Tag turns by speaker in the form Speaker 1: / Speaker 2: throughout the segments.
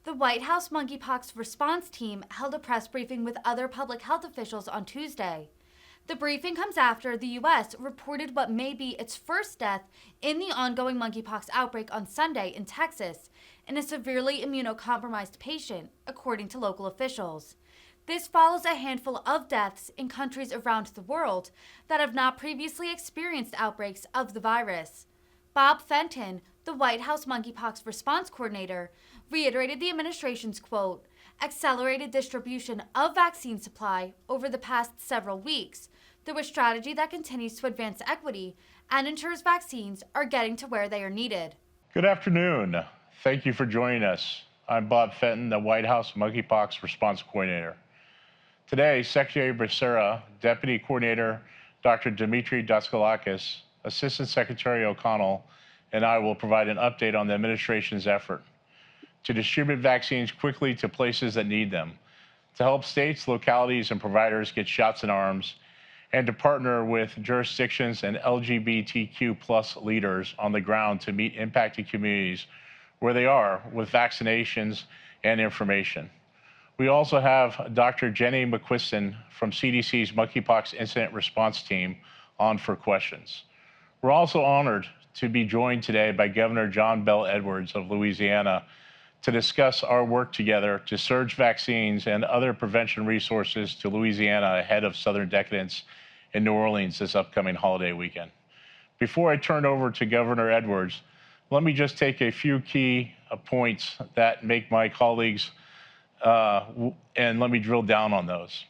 Speaker 1: The White House Monkeypox response team held a press briefing with other public health officials on Tuesday. The briefing comes after the U.S. reported what may be its first death in the ongoing monkeypox outbreak on Sunday in Texas in a severely immunocompromised patient, according to local officials. This follows a handful of deaths in countries around the world that have not previously experienced outbreaks of the virus. Bob Fenton, the White House Monkeypox response coordinator, reiterated the administration's, quote, accelerated distribution of vaccine supply over the past several weeks through a strategy that continues to advance equity and ensures vaccines are getting to where they are needed.
Speaker 2: Good afternoon. Thank you for joining us. I'm Bob Fenton, the White House Monkeypox response coordinator. Today, Secretary Becerra, Deputy Coordinator Dr. Dimitri Daskalakis, Assistant Secretary O'Connell, and I will provide an update on the administration's effort to distribute vaccines quickly to places that need them, to help states, localities, and providers get shots in arms, and to partner with jurisdictions and LGBTQ+ leaders on the ground to meet impacted communities where they are with vaccinations and information. We also have Dr. Jenny McQuiston from CDC's Monkeypox Incident Response Team on for questions. We're also honored to be joined today by Governor John Bel Edwards of Louisiana to discuss our work together to surge vaccines and other prevention resources to Louisiana ahead of Southern Decadence in New Orleans this upcoming holiday weekend. Before I turn over to Governor Edwards, let me just take a few key points that make my colleagues, and let me drill down on those.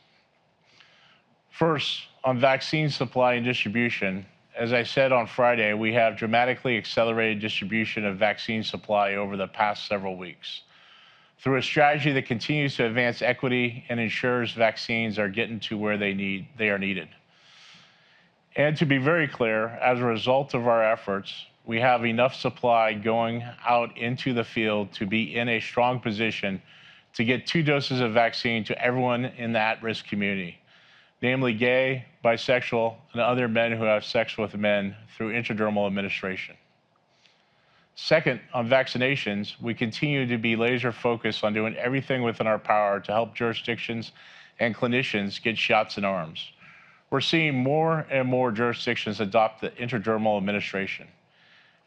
Speaker 2: First, on vaccine supply and distribution, as I said on Friday, we have dramatically accelerated distribution of vaccine supply over the past several weeks through a strategy that continues to advance equity and ensures vaccines are getting to where they are needed. And to be very clear, as a result of our efforts, we have enough supply going out into the field to be in a strong position to get 2 doses of vaccine to everyone in the at-risk community, namely gay, bisexual, and other men who have sex with men through intradermal administration. Second, on vaccinations, we continue to be laser focused on doing everything within our power to help jurisdictions and clinicians get shots in arms. We're seeing more and more jurisdictions adopt the intradermal administration.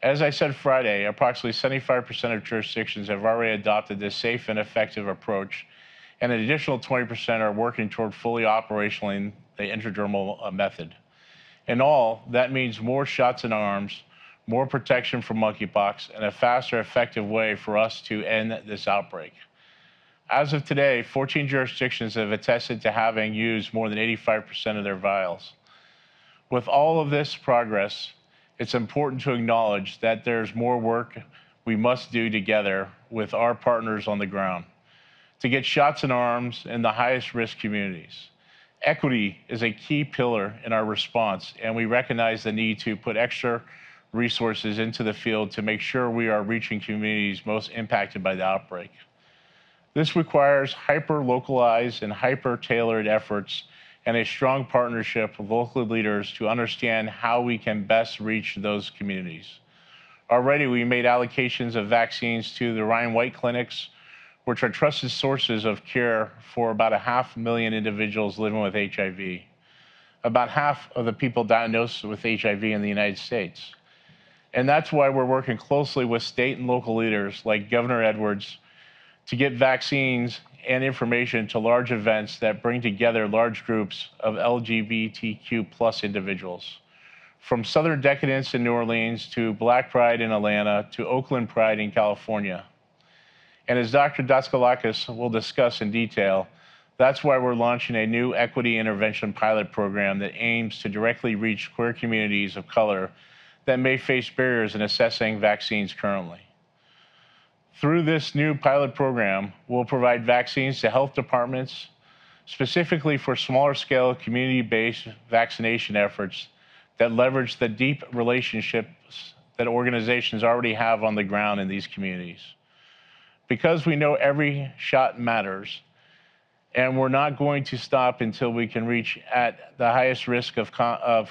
Speaker 2: As I said Friday, approximately 75% of jurisdictions have already adopted this safe and effective approach, and an additional 20% are working toward fully operationalizing the intradermal method. In all, that means more shots in arms, more protection from monkeypox, and a faster, effective way for us to end this outbreak. As of today, 14 jurisdictions have attested to having used more than 85% of their vials. With all of this progress, it's important to acknowledge that there's more work we must do together with our partners on the ground to get shots in arms in the highest risk communities. Equity is a key pillar in our response, and we recognize the need to put extra resources into the field to make sure we are reaching communities most impacted by the outbreak. This requires hyper-localized and hyper-tailored efforts and a strong partnership with local leaders to understand how we can best reach those communities. Already, we made allocations of vaccines to the Ryan White clinics, which are trusted sources of care for about 500,000 individuals living with HIV, about half of the people diagnosed with HIV in the United States. And that's why we're working closely with state and local leaders like Governor Edwards to get vaccines and information to large events that bring together large groups of LGBTQ+ individuals. From Southern Decadence in New Orleans to Black Pride in Atlanta to Oakland Pride in California. And as Dr. Daskalakis will discuss in detail, that's why we're launching a new equity intervention pilot program that aims to directly reach queer communities of color that may face barriers in assessing vaccines currently. Through this new pilot program, we'll provide vaccines to health departments, specifically for smaller scale community-based vaccination efforts that leverage the deep relationships that organizations already have on the ground in these communities. Because we know every shot matters, and we're not going to stop until we can reach at the highest risk of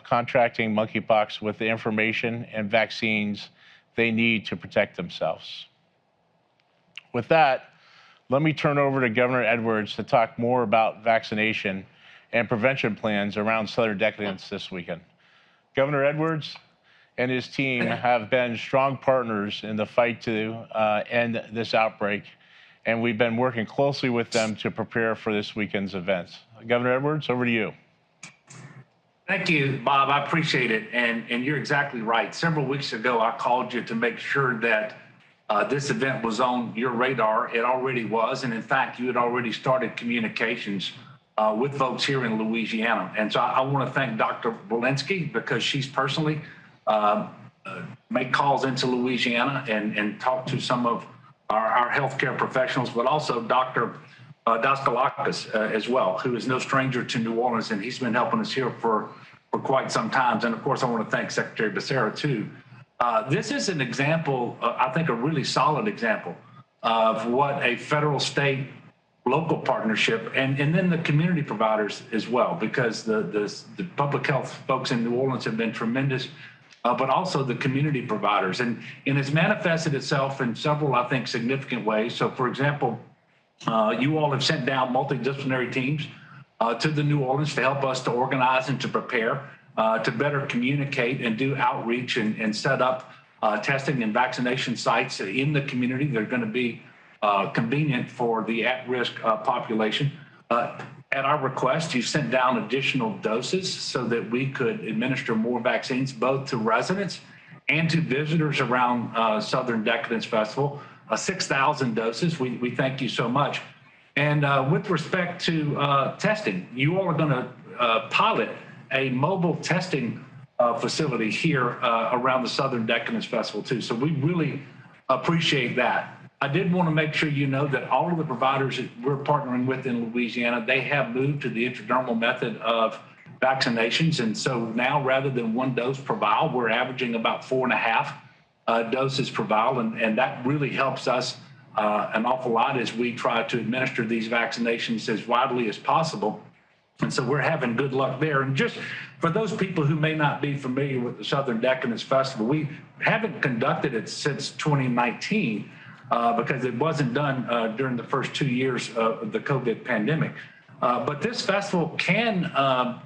Speaker 2: contracting monkeypox with the information and vaccines they need to protect themselves. With that, let me turn over to Governor Edwards to talk more about vaccination and prevention plans around Southern Decadence this weekend. Governor Edwards and his team have been strong partners in the fight to end this outbreak, and we've been working closely with them to prepare for this weekend's events. Governor Edwards, over to you.
Speaker 3: Thank you, Bob. I appreciate it. And you're exactly right. Several weeks ago, I called you to make sure that this event was on your radar. It already was. And in fact, you had already started communications with folks here in Louisiana. And so I want to thank Dr. Walensky, because she's personally made calls into Louisiana and talked to some of our healthcare professionals, but also Dr. Daskalakis as well, who is no stranger to New Orleans, and he's been helping us here for quite some time. And of course, I want to thank Secretary Becerra too. This is an example, I think a really solid example of what a federal, state, local partnership, and then the community providers as well, because the public health folks in New Orleans have been tremendous, but also the community providers. And it's manifested itself in several, I think, significant ways. So for example, you all have sent down multidisciplinary teams to the New Orleans to help us to organize and to prepare, to better communicate and do outreach and set up testing and vaccination sites in the community. They're going to be convenient for the at-risk population. At our request, you sent down additional doses so that we could administer more vaccines, both to residents and to visitors around Southern Decadence Festival. 6,000 doses. We thank you so much. And with respect to testing, you all are going to pilot a mobile testing facility here around the Southern Decadence Festival too. So we really appreciate that. I did want to make sure you know that all of the providers that we're partnering with in Louisiana, they have moved to the intradermal method of vaccinations. And so now, rather than 1 dose per vial, we're averaging about 4.5 doses per vial. And that really helps us an awful lot as we try to administer these vaccinations as widely as possible. And so we're having good luck there. And just for those people who may not be familiar with the Southern Decadence Festival, we haven't conducted it since 2019 because it wasn't done during the first 2 years of the COVID pandemic. But this festival can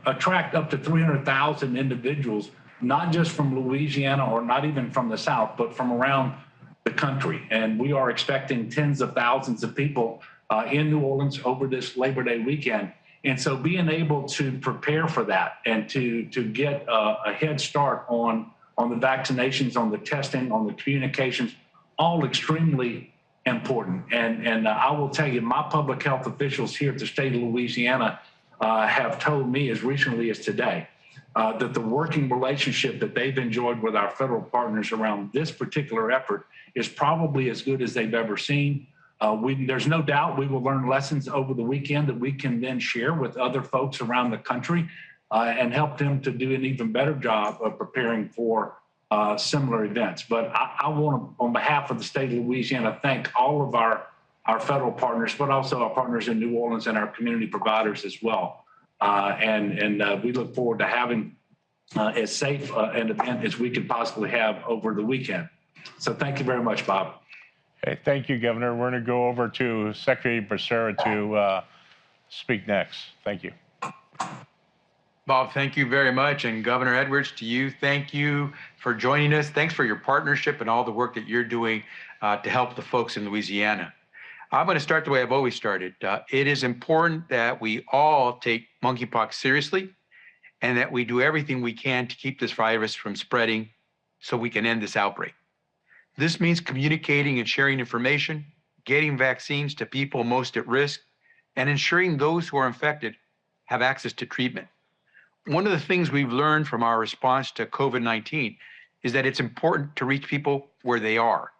Speaker 3: attract up to 300,000 individuals, not just from Louisiana or not even from the South, but from around the country. And we are expecting tens of thousands of people in New Orleans over this Labor Day weekend. And so being able to prepare for that and to get a head start on the vaccinations, on the testing, on the communications, all extremely important. And I will tell you, my public health officials here at the state of Louisiana have told me as recently as today that the working relationship that they've enjoyed with our federal partners around this particular effort is probably as good as they've ever seen. There's no doubt we will learn lessons over the weekend that we can then share with other folks around the country and help them to do an even better job of preparing for similar events. But I want to, on behalf of the state of Louisiana, thank all of our federal partners, but also our partners in New Orleans and our community providers as well. And we look forward to having as safe an event as we could possibly have over the weekend. So thank you very much, Bob.
Speaker 2: Okay, thank you, Governor. We're going to go over to Secretary Becerra to speak next. Thank you.
Speaker 4: Bob, thank you very much. And Governor Edwards, to you, thank you for joining us. Thanks for your partnership and all the work that you're doing to help the folks in Louisiana. I'm going to start the way I've always started. It is important that we all take monkeypox seriously and that we do everything we can to keep this virus from spreading so we can end this outbreak. This means communicating and sharing information, getting vaccines to people most at risk, and ensuring those who are infected have access to treatment. One of the things we've learned from our response to COVID-19 is that it's important to reach people where they are.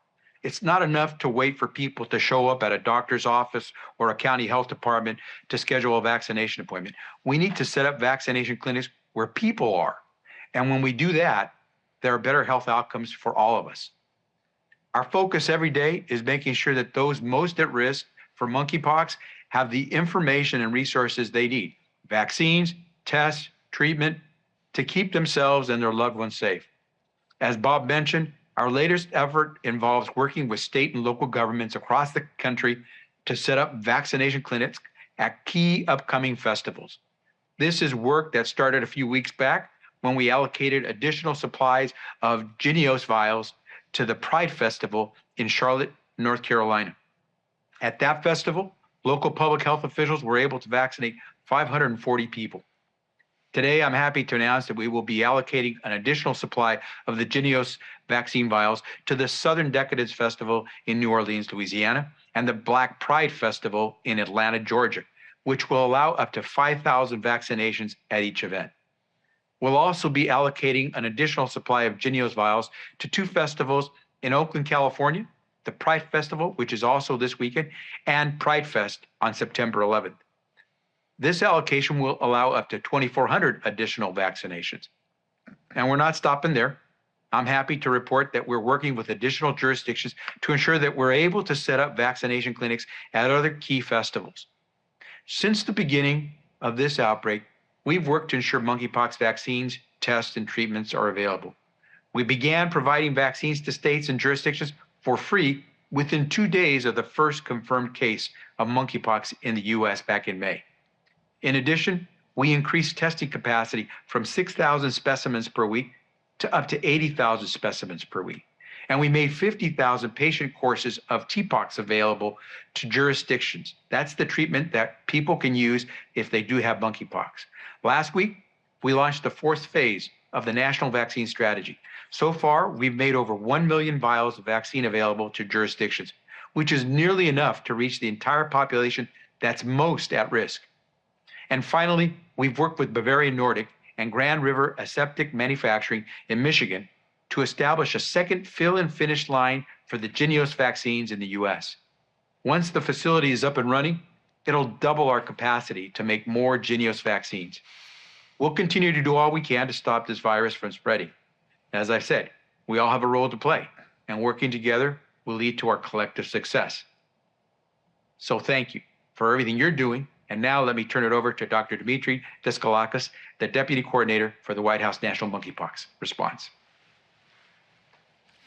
Speaker 4: It's not enough to wait for people to show up at a doctor's office or a county health department to schedule a vaccination appointment. We need to set up vaccination clinics where people are. And when we do that, there are better health outcomes for all of us. Our focus every day is making sure that those most at risk for monkeypox have the information and resources they need, vaccines, tests, treatment, to keep themselves and their loved ones safe. As Bob mentioned, our latest effort involves working with state and local governments across the country to set up vaccination clinics at key upcoming festivals. This is work that started a few weeks back when we allocated additional supplies of Jynneos vials to the Pride Festival in Charlotte, North Carolina. At that festival, local public health officials were able to vaccinate 540 people. Today, I'm happy to announce that we will be allocating an additional supply of the Jynneos vaccine vials to the Southern Decadence Festival in New Orleans, Louisiana, and the Black Pride Festival in Atlanta, Georgia, which will allow up to 5,000 vaccinations at each event. We'll also be allocating an additional supply of Jynneos vials to two festivals in Oakland, California, the Pride Festival, which is also this weekend, and Pride Fest on September 11th. This allocation will allow up to 2,400 additional vaccinations. And we're not stopping there. I'm happy to report that we're working with additional jurisdictions to ensure that we're able to set up vaccination clinics at other key festivals. Since the beginning of this outbreak, we've worked to ensure monkeypox vaccines, tests, and treatments are available. We began providing vaccines to states and jurisdictions for free within 2 days of the first confirmed case of monkeypox in the US back in May. In addition, we increased testing capacity from 6,000 specimens per week to up to 80,000 specimens per week. And we made 50,000 patient courses of TPOXX available to jurisdictions. That's the treatment that people can use if they do have monkeypox. Last week, we launched the 4th phase of the National Vaccine Strategy. So far, we've made over 1 million vials of vaccine available to jurisdictions, which is nearly enough to reach the entire population that's most at risk. And finally, we've worked with Bavarian Nordic and Grand River Aseptic Manufacturing in Michigan to establish a second fill and finish line for the Jynneos vaccines in the US. Once the facility is up and running, it'll double our capacity to make more Jynneos vaccines. We'll continue to do all we can to stop this virus from spreading. As I said, we all have a role to play, and working together will lead to our collective success. So thank you for everything you're doing. And now let me turn it over to Dr. Dimitri Daskalakis, the Deputy Coordinator for the White House National Monkeypox Response.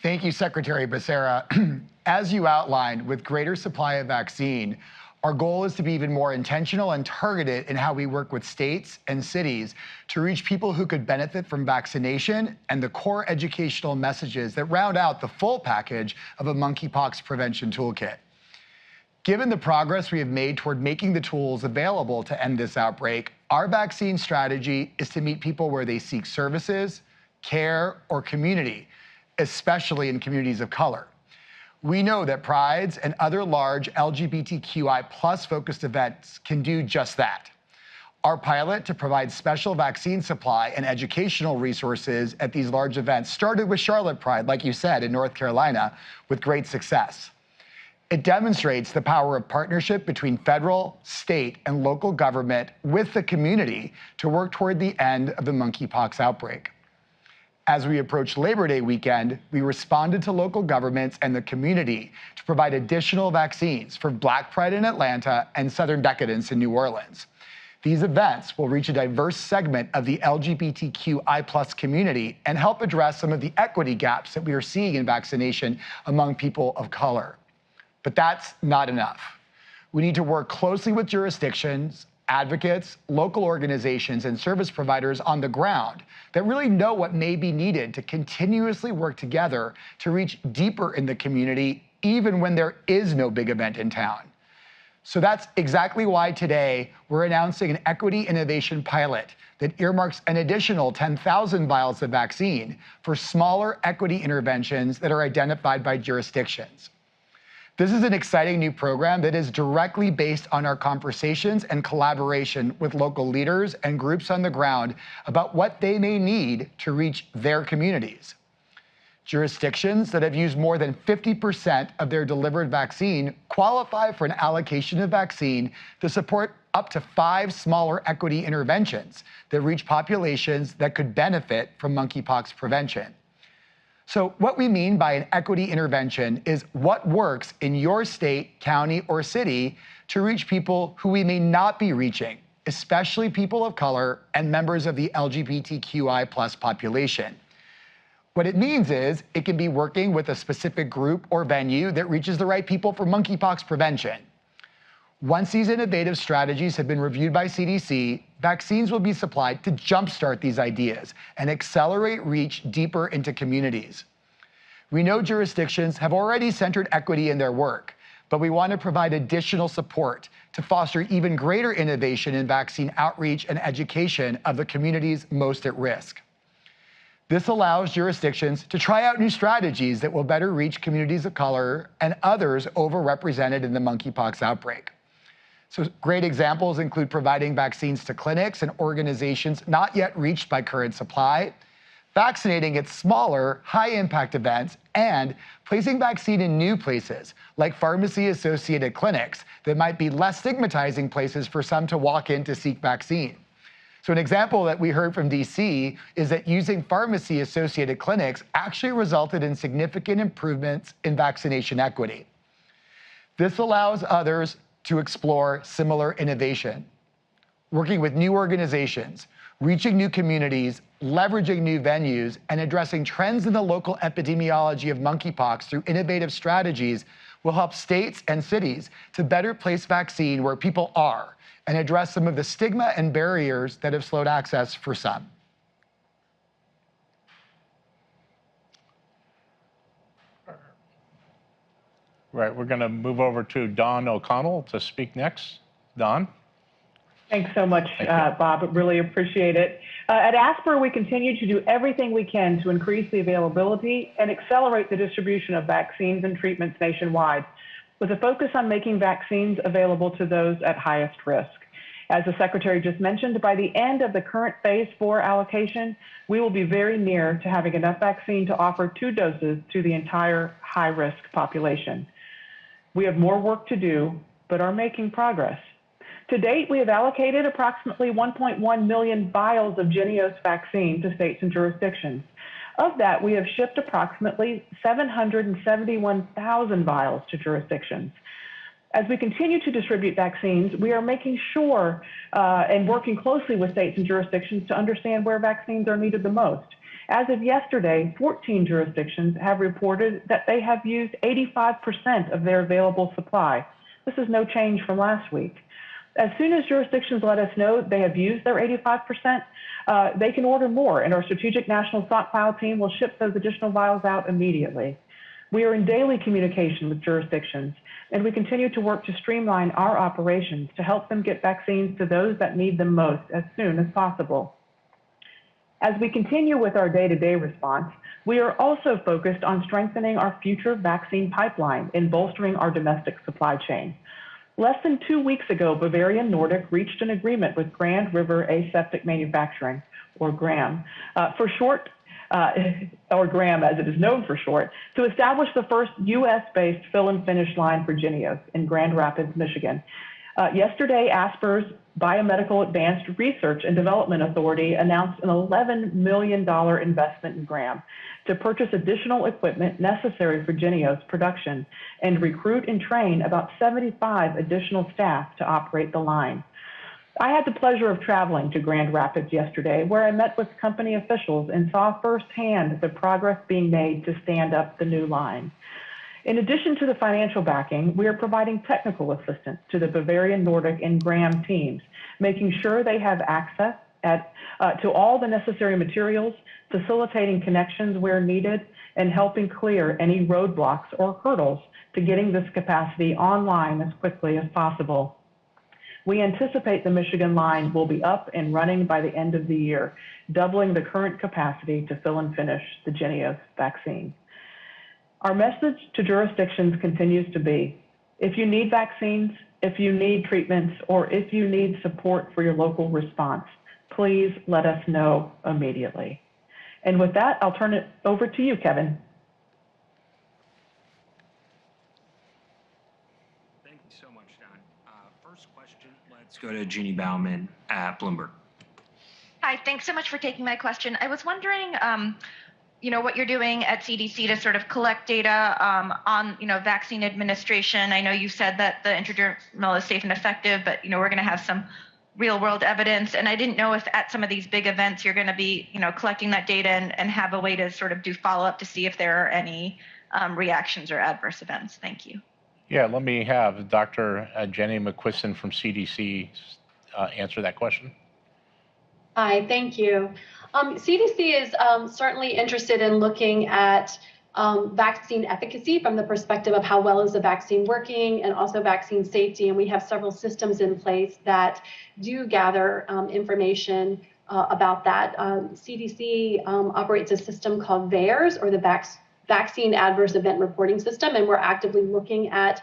Speaker 5: Thank you, Secretary Becerra. As you outlined, with greater supply of vaccine, our goal is to be even more intentional and targeted in how we work with states and cities to reach people who could benefit from vaccination and the core educational messages that round out the full package of a monkeypox prevention toolkit. Given the progress we have made toward making the tools available to end this outbreak, our vaccine strategy is to meet people where they seek services, care, or community, especially in communities of color. We know that prides and other large LGBTQI+ focused events can do just that. Our pilot to provide special vaccine supply and educational resources at these large events started with Charlotte Pride, like you said, in North Carolina, with great success. It demonstrates the power of partnership between federal, state, and local government with the community to work toward the end of the monkeypox outbreak. As we approach Labor Day weekend, we responded to local governments and the community to provide additional vaccines for Black Pride in Atlanta and Southern Decadence in New Orleans. These events will reach a diverse segment of the LGBTQI+ community and help address some of the equity gaps that we are seeing in vaccination among people of color. But that's not enough. We need to work closely with jurisdictions, advocates, local organizations, and service providers on the ground that really know what may be needed to continuously work together to reach deeper in the community, even when there is no big event in town. So that's exactly why today we're announcing an equity innovation pilot that earmarks an additional 10,000 vials of vaccine for smaller equity interventions that are identified by jurisdictions. This is an exciting new program that is directly based on our conversations and collaboration with local leaders and groups on the ground about what they may need to reach their communities. Jurisdictions that have used more than 50% of their delivered vaccine qualify for an allocation of vaccine to support up to 5 smaller equity interventions that reach populations that could benefit from monkeypox prevention. So what we mean by an equity intervention is what works in your state, county, or city to reach people who we may not be reaching, especially people of color and members of the LGBTQI+ population. What it means is it can be working with a specific group or venue that reaches the right people for monkeypox prevention. Once these innovative strategies have been reviewed by CDC, vaccines will be supplied to jumpstart these ideas and accelerate reach deeper into communities. We know jurisdictions have already centered equity in their work, but we want to provide additional support to foster even greater innovation in vaccine outreach and education of the communities most at risk. This allows jurisdictions to try out new strategies that will better reach communities of color and others overrepresented in the monkeypox outbreak. So great examples include providing vaccines to clinics and organizations not yet reached by current supply, vaccinating at smaller, high-impact events, and placing vaccine in new places, like pharmacy-associated clinics that might be less stigmatizing places for some to walk in to seek vaccine. So an example that we heard from DC is that using pharmacy-associated clinics actually resulted in significant improvements in vaccination equity. This allows others to explore similar innovation, working with new organizations, reaching new communities, leveraging new venues, and addressing trends in the local epidemiology of monkeypox through innovative strategies will help states and cities to better place vaccine where people are and address some of the stigma and barriers that have slowed access for some.
Speaker 2: Right, we're going to move over to Dawn O'Connell to speak next. Dawn?
Speaker 6: Thanks so much, Bob. Really appreciate it. At ASPR, we continue to do everything we can to increase the availability and accelerate the distribution of vaccines and treatments nationwide, with a focus on making vaccines available to those at highest risk. As the Secretary just mentioned, by the end of the current Phase 4 allocation, we will be very near to having enough vaccine to offer 2 doses to the entire high-risk population. We have more work to do, but are making progress. To date, we have allocated approximately 1.1 million vials of Jynneos vaccine to states and jurisdictions. Of that, we have shipped approximately 771,000 vials to jurisdictions. As we continue to distribute vaccines, we are making sure and working closely with states and jurisdictions to understand where vaccines are needed the most. As of yesterday, 14 jurisdictions have reported that they have used 85% of their available supply. This is no change from last week. As soon as jurisdictions let us know they have used their 85%, they can order more, and our Strategic National Stockpile team will ship those additional vials out immediately. We are in daily communication with jurisdictions, and we continue to work to streamline our operations to help them get vaccines to those that need them most as soon as possible. As we continue with our day-to-day response, we are also focused on strengthening our future vaccine pipeline and bolstering our domestic supply chain. Less than 2 weeks ago, Bavarian Nordic reached an agreement with Grand River Aseptic Manufacturing, or GRAM, for short, or GRAM as it is known for short, to establish the first US-based fill and finish line for Jynneos in Grand Rapids, Michigan. Yesterday, ASPR's Biomedical Advanced Research and Development Authority announced an $11 million investment in GRAM to purchase additional equipment necessary for Jynneos production and recruit and train about 75 additional staff to operate the line. I had the pleasure of traveling to Grand Rapids yesterday, where I met with company officials and saw firsthand the progress being made to stand up the new line. In addition to the financial backing, we are providing technical assistance to the Bavarian Nordic and GRAM teams, making sure they have access to all the necessary materials, facilitating connections where needed, and helping clear any roadblocks or hurdles to getting this capacity online as quickly as possible. We anticipate the Michigan line will be up and running by the end of the year, doubling the current capacity to fill and finish the Jynneos vaccine. Our message to jurisdictions continues to be, if you need vaccines, if you need treatments, or if you need support for your local response, please let us know immediately. And with that, I'll turn it over to you, Kevin.
Speaker 7: Thank you so much, Don. First question, let's go to Jeannie Bauman at Bloomberg.
Speaker 8: Hi, thanks so much for taking my question. I was wondering, what you're doing at CDC to sort of collect data on, vaccine administration. I know you said that the intradermal is safe and effective, but, we're going to have some real world evidence. And I didn't know if at some of these big events, you're going to be, collecting that data and have a way to sort of do follow up to see if there are any reactions or adverse events. Thank you.
Speaker 2: Yeah, let me have Dr. Jenny McQuiston from CDC answer that question.
Speaker 9: Hi, thank you. CDC is certainly interested in looking at vaccine efficacy from the perspective of how well is the vaccine working and also vaccine safety. And we have several systems in place that do gather information about that. CDC operates a system called VAERS, or the Vaccine Adverse Event Reporting System, and we're actively looking at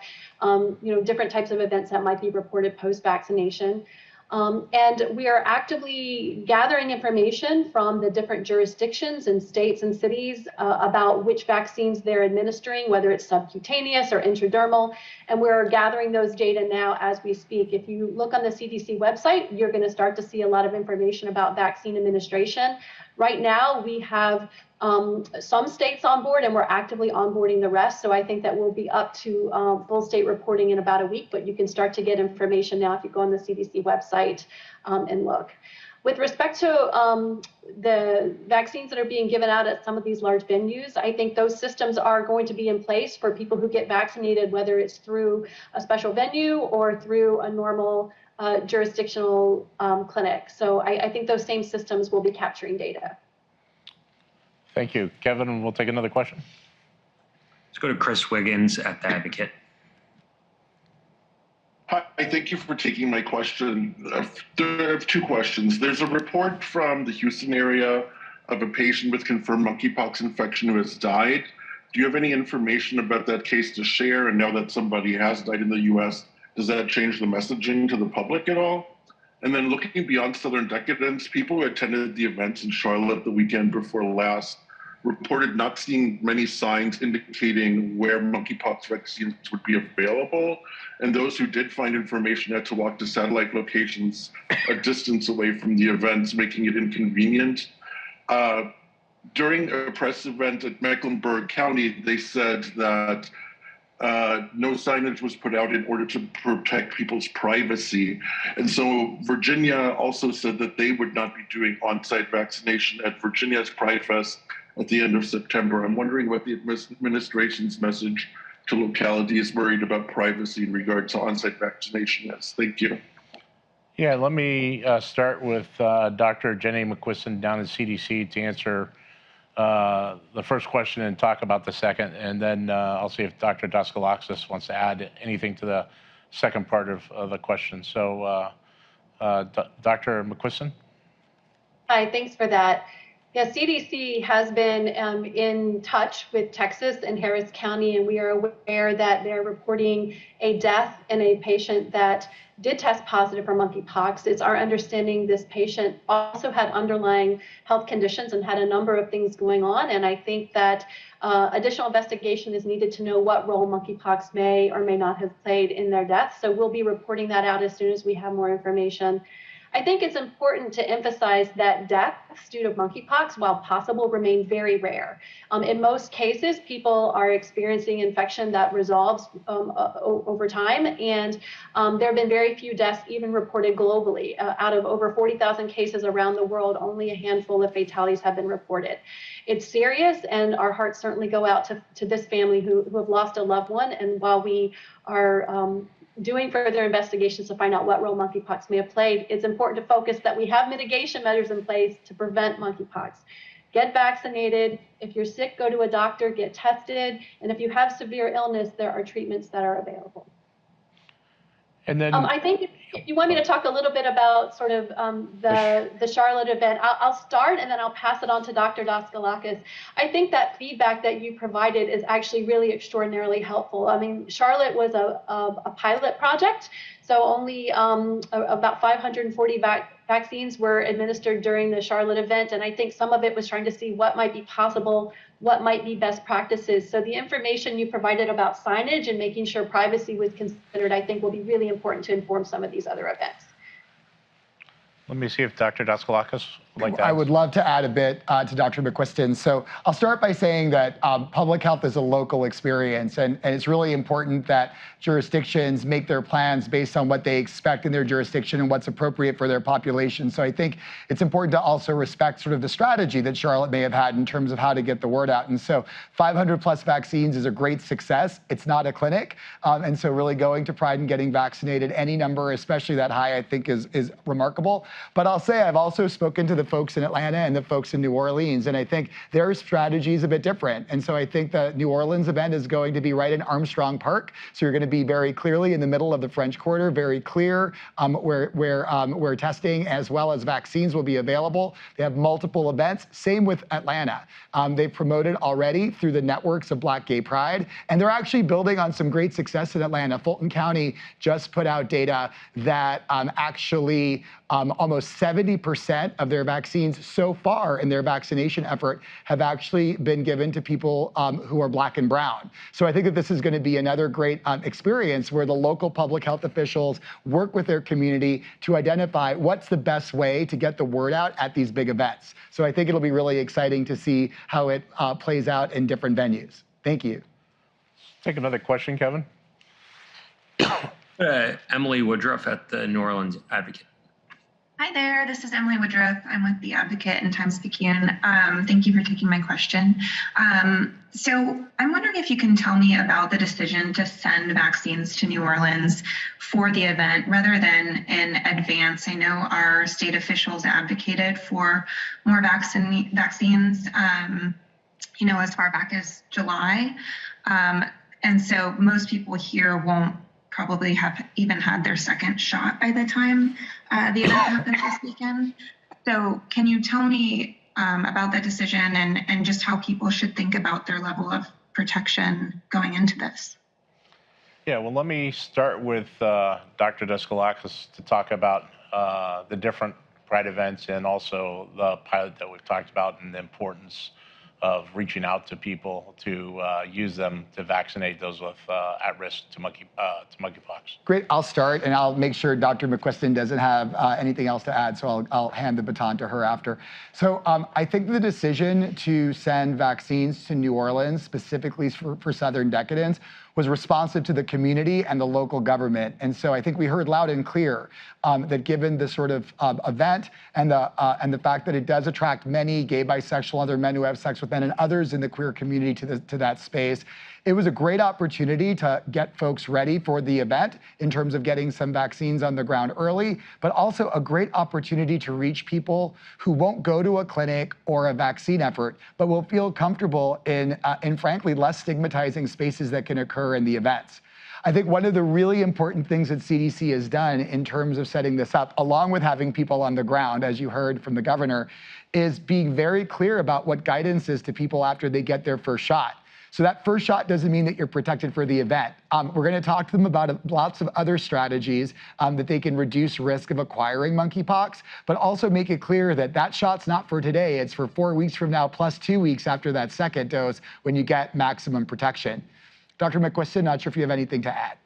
Speaker 9: different types of events that might be reported post-vaccination. And we are actively gathering information from the different jurisdictions and states and cities about which vaccines they're administering, whether it's subcutaneous or intradermal. And we're gathering those data now as we speak. If you look on the CDC website, you're going to start to see a lot of information about vaccine administration. Right now, we have some states on board, and we're actively onboarding the rest. So I think that we'll be up to full state reporting in about a week, but you can start to get information now if you go on the CDC website and look. With respect to the vaccines that are being given out at some of these large venues, I think those systems are going to be in place for people who get vaccinated, whether it's through a special venue or through a normal jurisdictional clinic. So I think those same systems will be capturing data.
Speaker 2: Thank you. Kevin, we'll take another question.
Speaker 7: Let's go to Chris Wiggins at The Advocate.
Speaker 10: Hi, thank you for taking my question. I have two questions. There's a report from the Houston area of a patient with confirmed monkeypox infection who has died. Do you have any information about that case to share? And now that somebody has died in the US, does that change the messaging to the public at all? And then looking beyond Southern Decadence, people who attended the events in Charlotte the weekend before last reported not seeing many signs indicating where monkeypox vaccines would be available. And those who did find information had to walk to satellite locations a distance away from the events, making it inconvenient. During a press event at Mecklenburg County, they said that no signage was put out in order to protect people's privacy. And so Virginia also said that they would not be doing on-site vaccination at Virginia's Pride Fest at the end of September. I'm wondering what the administration's message to localities worried about privacy in regard to on-site vaccination is. Thank you.
Speaker 2: Yeah, let me start with Dr. Jenny McQuiston down at CDC to answer the first question and talk about the second, and then I'll see if Dr. Daskalakis wants to add anything to the second part of the question. So, Dr. McQuiston?
Speaker 9: Hi, thanks for that. Yeah, CDC has been in touch with Texas and Harris County, and we are aware that they're reporting a death in a patient that did test positive for monkeypox. It's our understanding this patient also had underlying health conditions and had a number of things going on. And I think that additional investigation is needed to know what role monkeypox may or may not have played in their death. So we'll be reporting that out as soon as we have more information. I think it's important to emphasize that deaths due to monkeypox, while possible, remain very rare. In most cases, people are experiencing infection that resolves over time, and there have been very few deaths even reported globally. Out of over 40,000 cases around the world, only a handful of fatalities have been reported. It's serious, and our hearts certainly go out to this family who have lost a loved one. And while we are doing further investigations to find out what role monkeypox may have played, it's important to focus that we have mitigation measures in place to prevent monkeypox. Get vaccinated. If you're sick, go to a doctor, get tested. And if you have severe illness, there are treatments that are available.
Speaker 2: And then
Speaker 9: I think if you want me to talk a little bit about sort of the Charlotte event, I'll start and then I'll pass it on to Dr. Daskalakis. I think that feedback that you provided is actually really extraordinarily helpful. I mean, Charlotte was a pilot project, so only about 540 vaccines were administered during the Charlotte event, and I think some of it was trying to see what might be possible, what might be best practices. So the information you provided about signage and making sure privacy was considered, I think will be really important to inform some of these other events.
Speaker 2: let me see if Dr. Daskalakis like to add?
Speaker 5: I would love to add a bit to Dr. McQuiston. So I'll start by saying that public health is a local experience, and it's really important that jurisdictions make their plans based on what they expect in their jurisdiction and what's appropriate for their population. So I think it's important to also respect sort of the strategy that Charlotte may have had in terms of how to get the word out. And so 500 plus vaccines is a great success. It's not a clinic. And so really going to Pride and getting vaccinated, any number, especially that high, I think is remarkable. But I'll say I've also spoken to the folks in Atlanta and the folks in New Orleans, and I think their strategy is a bit different. And so I think the New Orleans event is going to be right in Armstrong Park. So you're going to be very clearly in the middle of the French Quarter, very clear where testing as well as vaccines will be available. They have multiple events. Same with Atlanta. They've promoted already through the networks of Black Gay Pride, and they're actually building on some great success in Atlanta. Fulton County just put out data that actually almost 70% of their vaccines so far in their vaccination effort have actually been given to people who are Black and brown. So I think that this is going to be another great experience where the local public health officials work with their community to identify what's the best way to get the word out at these big events. So I think it'll be really exciting to see how it plays out in different venues. Thank you.
Speaker 2: Take another question, Kevin.
Speaker 7: Emily Woodruff at the New Orleans Advocate.
Speaker 11: Hi there, this is Emily Woodruff. I'm with the Advocate and Times-Picayune. Thank you for taking my question. So I'm wondering if you can tell me about the decision to send vaccines to New Orleans for the event rather than in advance. I know our state officials advocated for more vaccines, as far back as July. And so most people here won't probably have even had their second shot by the time the event happens this weekend. So can you tell me about that decision and just how people should think about their level of protection going into this?
Speaker 2: Yeah, well, let me start with Dr. Deskalakis to talk about the different Pride events and also the pilot that we've talked about and the importance of reaching out to people to use them to vaccinate those with at risk to monkeypox.
Speaker 5: Great, I'll start, and I'll make sure Dr. McQuiston doesn't have anything else to add, so I'll hand the baton to her after. So I think the decision to send vaccines to New Orleans, specifically for Southern Decadence, was responsive to the community and the local government. And so I think we heard loud and clear that given the sort of event and the fact that it does attract many gay, bisexual, other men who have sex with men and others in the queer community to that space, it was a great opportunity to get folks ready for the event in terms of getting some vaccines on the ground early, but also a great opportunity to reach people who won't go to a clinic or a vaccine effort, but will feel comfortable in frankly, less stigmatizing spaces that can occur in the events. I think one of the really important things that CDC has done in terms of setting this up, along with having people on the ground, as you heard from the governor, is being very clear about what guidance is to people after they get their first shot. So that first shot doesn't mean that you're protected for the event. We're going to talk to them about lots of other strategies that they can reduce risk of acquiring monkeypox, but also make it clear that that shot's not for today. It's for 4 weeks from now, plus 2 weeks after that second dose when you get maximum protection. Dr. McQuiston, not sure if you have anything to add.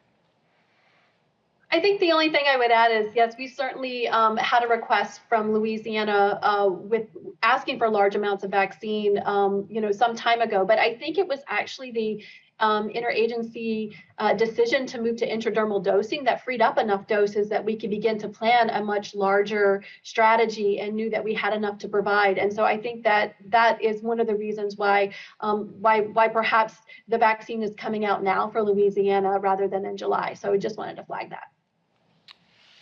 Speaker 9: I think the only thing I would add is, yes, we certainly had a request from Louisiana with asking for large amounts of vaccine, some time ago. But I think it was actually the interagency decision to move to intradermal dosing that freed up enough doses that we could begin to plan a much larger strategy and knew that we had enough to provide. And so I think that that is one of the reasons why perhaps the vaccine is coming out now for Louisiana rather than in July. So I just wanted to flag that.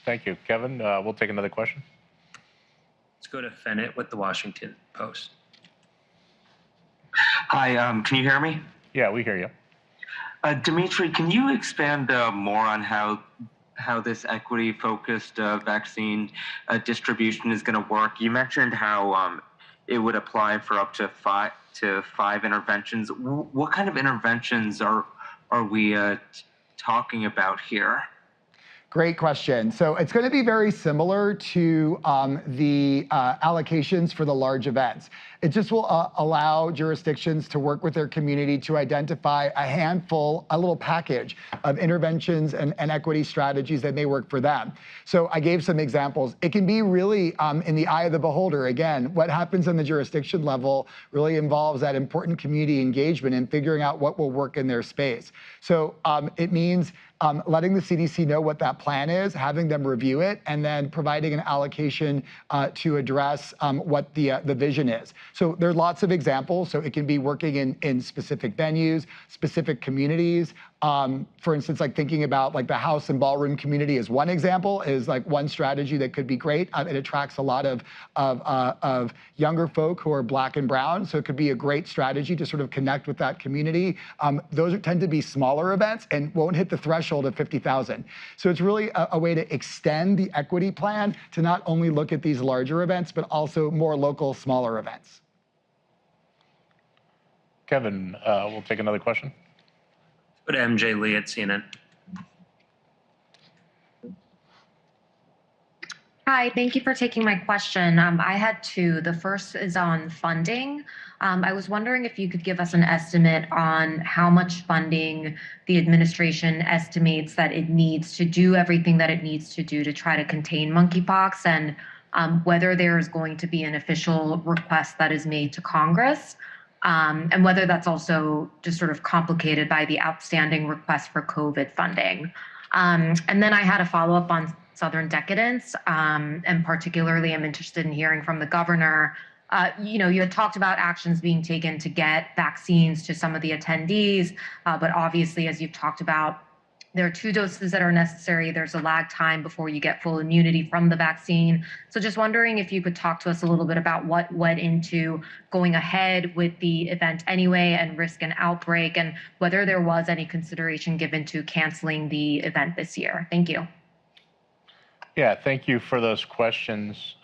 Speaker 2: Thank you. Kevin, we'll take another question.
Speaker 7: Let's go to Fennett with the Washington Post.
Speaker 12: Hi, can you hear me?
Speaker 2: Yeah, we hear you.
Speaker 12: Dimitri, can you expand more on how this equity-focused vaccine distribution is going to work? You mentioned how it would apply for up to five interventions. What kind of interventions are we talking about here?
Speaker 5: Great question. So it's going to be very similar to the allocations for the large events. It just will allow jurisdictions to work with their community to identify a handful, a little package of interventions and equity strategies that may work for them. So I gave some examples. It can be really in the eye of the beholder. Again, what happens on the jurisdiction level really involves that important community engagement and figuring out what will work in their space. So it means letting the CDC know what that plan is, having them review it, and then providing an allocation to address what the vision is. So there are lots of examples. So it can be working in specific venues, specific communities. For instance, like thinking about like the house and ballroom community is one example, is like one strategy that could be great. It attracts a lot of younger folk who are Black and brown. So it could be a great strategy to sort of connect with that community. Those tend to be smaller events and won't hit the threshold of 50,000. So it's really a way to extend the equity plan to not only look at these larger events, but also more local, smaller events.
Speaker 2: Kevin, we'll take another question.
Speaker 7: Go to MJ Lee at CNN.
Speaker 13: Hi, thank you for taking my question. I had two. The first is on funding. I was wondering if you could give us an estimate on how much funding the administration estimates that it needs to do everything that it needs to do to try to contain monkeypox, and whether there is going to be an official request that is made to Congress, and whether that's also just sort of complicated by the outstanding request for COVID funding. And then I had a follow-up on Southern decadence, and particularly I'm interested in hearing from the governor. You had talked about actions being taken to get vaccines to some of the attendees, but obviously, as you've talked about, there are 2 doses that are necessary. There's a lag time before you get full immunity from the vaccine. So just wondering if you could talk to us a little bit about what went into going ahead with the event anyway and risk an outbreak, and whether there was any consideration given to canceling the event this year. Thank you.
Speaker 2: Yeah, thank you for those questions.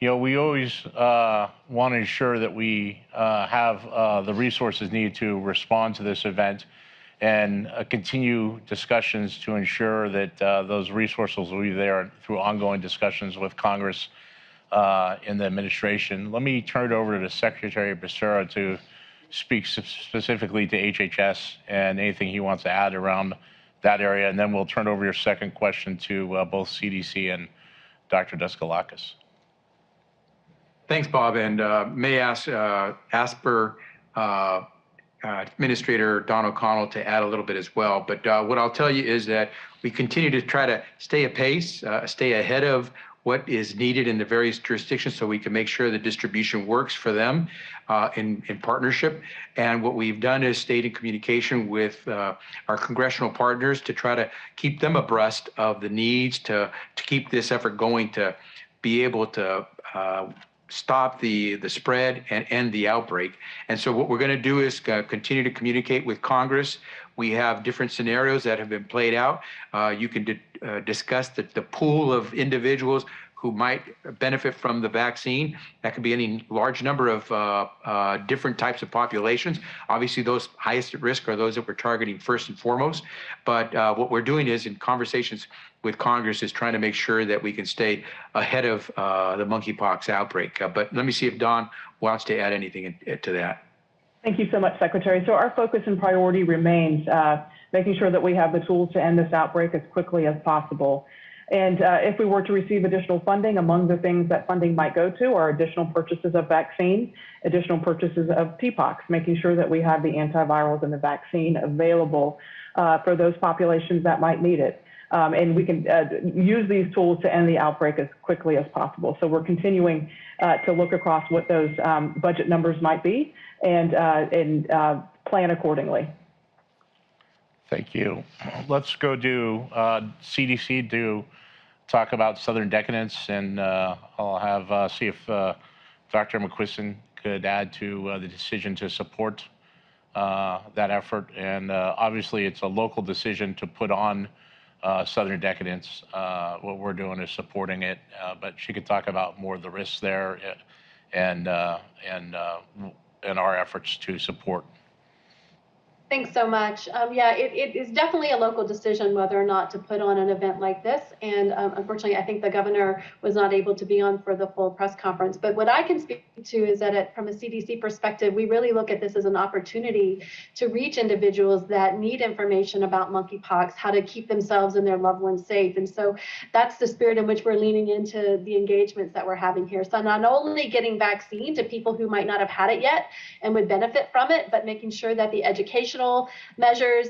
Speaker 2: We always want to ensure that we have the resources needed to respond to this event and continue discussions to ensure that those resources will be there through ongoing discussions with Congress and the administration. Let me turn it over to Secretary Becerra to speak specifically to HHS and anything he wants to add around that area, and then we'll turn over your second question to both CDC and Dr. Daskalakis.
Speaker 4: Thanks, Bob, and may I ask ASPR Administrator Don O'Connell to add a little bit as well. But what I'll tell you is that we continue to try to stay apace, stay ahead of what is needed in the various jurisdictions so we can make sure the distribution works for them in partnership. And what we've done is stayed in communication with our congressional partners to try to keep them abreast of the needs to keep this effort going, to be able to stop the spread and end the outbreak. And so what we're going to do is continue to communicate with Congress. We have different scenarios that have been played out. You can discuss the pool of individuals who might benefit from the vaccine. That could be any large number of different types of populations. Obviously, those highest at risk are those that we're targeting first and foremost. But what we're doing is, in conversations with Congress, is trying to make sure that we can stay ahead of the monkeypox outbreak. But let me see if Don wants to add anything to that.
Speaker 6: Thank you so much, Secretary. So our focus and priority remains making sure that we have the tools to end this outbreak as quickly as possible. And if we were to receive additional funding, among the things that funding might go to are additional purchases of vaccine, additional purchases of TPOXX, making sure that we have the antivirals and the vaccine available for those populations that might need it. And we can use these tools to end the outbreak as quickly as possible. So we're continuing to look across what those budget numbers might be and plan accordingly.
Speaker 2: Thank you. Let's go to CDC to talk about Southern decadence, and I'll have see if Dr. McQuiston could add to the decision to support that effort. And obviously, it's a local decision to put on Southern decadence. What we're doing is supporting it, but she could talk about more of the risks there and our efforts to support.
Speaker 9: Thanks so much. Yeah, it is definitely a local decision whether or not to put on an event like this. And unfortunately, I think the governor was not able to be on for the full press conference. But what I can speak to is that from a CDC perspective, we really look at this as an opportunity to reach individuals that need information about monkeypox, how to keep themselves and their loved ones safe. And so that's the spirit in which we're leaning into the engagements that we're having here. So not only getting vaccine to people who might not have had it yet and would benefit from it, but making sure that the educational measures,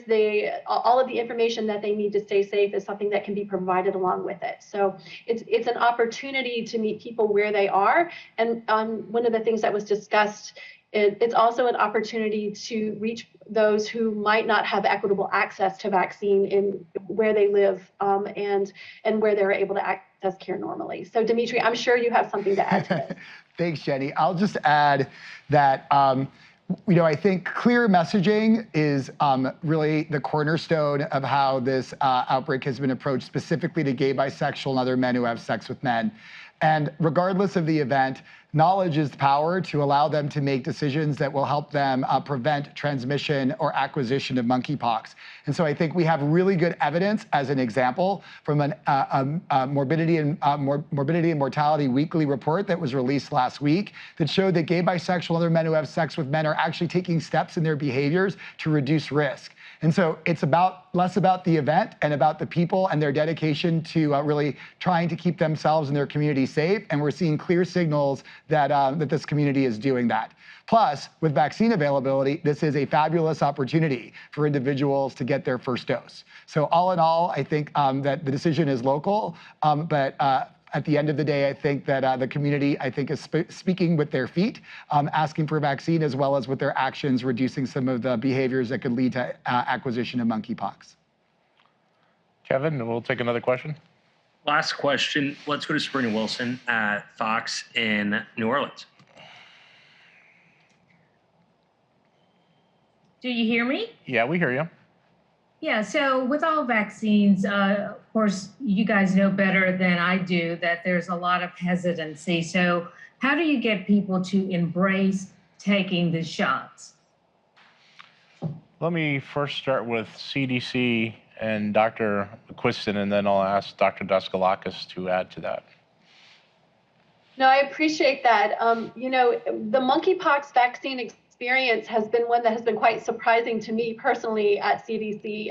Speaker 9: all of the information that they need to stay safe is something that can be provided along with it. So it's an opportunity to meet people where they are. And one of the things that was discussed, it's also an opportunity to reach those who might not have equitable access to vaccine in where they live and where they're able to access care normally. So Dimitri, I'm sure you have something to add to this.
Speaker 5: Thanks, Jenny. I'll just add that I think clear messaging is really the cornerstone of how this outbreak has been approached, specifically to gay, bisexual, and other men who have sex with men. And regardless of the event, knowledge is power to allow them to make decisions that will help them prevent transmission or acquisition of monkeypox. And so I think we have really good evidence as an example from a morbidity and mortality weekly report that was released last week that showed that gay, bisexual, and other men who have sex with men are actually taking steps in their behaviors to reduce risk. And so it's less about the event and about the people and their dedication to really trying to keep themselves and their community safe. And we're seeing clear signals that, that this community is doing that. Plus, with vaccine availability, this is a fabulous opportunity for individuals to get their first dose. So all in all, I think that the decision is local, but at the end of the day, I think that the community, is speaking with their feet, asking for a vaccine, as well as with their actions, reducing some of the behaviors that could lead to acquisition of monkeypox.
Speaker 2: Kevin, we'll take another question.
Speaker 14: Last question. Let's go to Sabrina Wilson at Fox in New Orleans.
Speaker 15: Do you hear me?
Speaker 2: Yeah, we hear you.
Speaker 15: Yeah, so with all vaccines, of course, you guys know better than I do that there's a lot of hesitancy. So how do you get people to embrace taking the shots?
Speaker 2: Let me first start with CDC and Dr. Quiston, and then I'll ask Dr. Daskalakis to add to that.
Speaker 9: No, I appreciate that. The monkeypox vaccine experience has been one that has been quite surprising to me personally at CDC.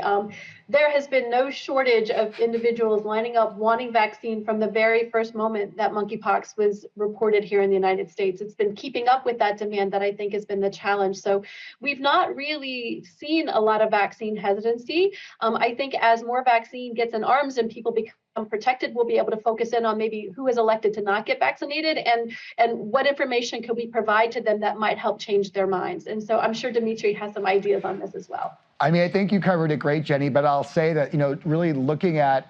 Speaker 9: There has been no shortage of individuals lining up wanting vaccine from the very first moment that monkeypox was reported here in the United States. It's been keeping up with that demand that I think has been the challenge. So we've not really seen a lot of vaccine hesitancy. I think as more vaccine gets in arms and people become protected, we'll be able to focus in on maybe who is elected to not get vaccinated and what information could we provide to them that might help change their minds. And so I'm sure Dimitri has some ideas on this as well.
Speaker 5: I mean, I think you covered it great, Jenny, but I'll say that, really looking at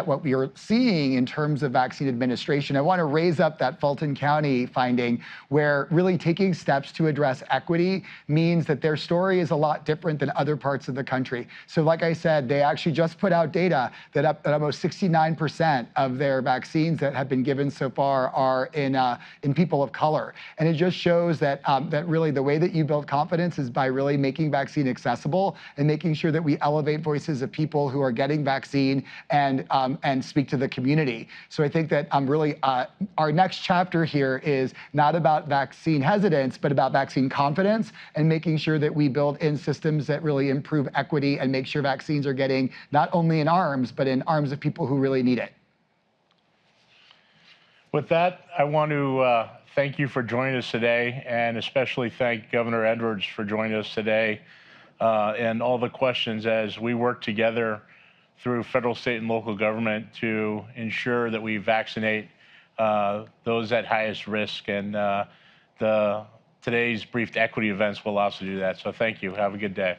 Speaker 5: what we are seeing in terms of vaccine administration, I want to raise up that Fulton County finding where really taking steps to address equity means that their story is a lot different than other parts of the country. So like I said, they actually just put out data that almost 69% of their vaccines that have been given so far are in people of color. And it just shows that, that really the way that you build confidence is by really making vaccine accessible and making sure that we elevate voices of people who are getting vaccine and speak to the community. So I think that really our next chapter here is not about vaccine hesitance, but about vaccine confidence and making sure that we build in systems that really improve equity and make sure vaccines are getting not only in arms, but in arms of people who really need it.
Speaker 2: With that, I want to thank you for joining us today, and especially thank Governor Edwards for joining us today. And all the questions as we work together through federal, state, and local government to ensure that we vaccinate those at highest risk. And today's briefed equity events will also do that. So thank you. Have a good day.